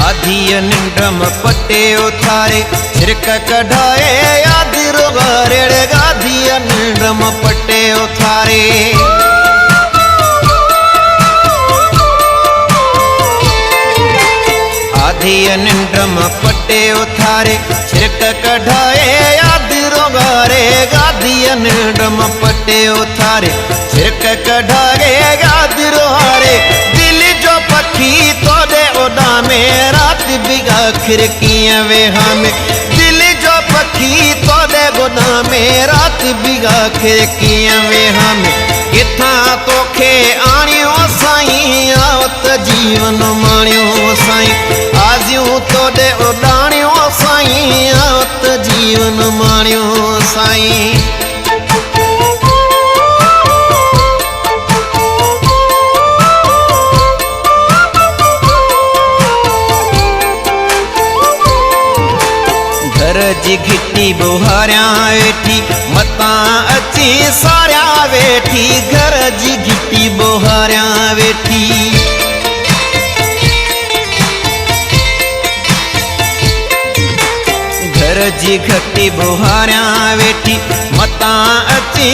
आधी निंड्रम पटे उथारे छिरक कढ़ाए आधी रोगारे गाधी निंड्रम पटे उथारे आधी निंड्रम पटे उथारे छिरक कढ़ाए आधी रोगारे गाधी निंड्रम पटे उथारे छिरक कढ़ाए गाधी रोहारे दिल जो पखी तोड़े उड़ा में रात बिगा खिड़कियां वे हमें दिल जो पखी तोड़े गुना में रात बिगा खिड़कियां वे हमें किथा तोखे आनियो साईं आवत जीवन माणियो साईं आजियो तोड़े उड़ानियो साईं आवत जीवन माणियो साईं घर जी घिट्टी बुहारिया वेठी मता अची सारिया वेठी घर जी घिट्टी बुहारिया वेठी घर जी घिट्टी बुहारिया वेठी मता अची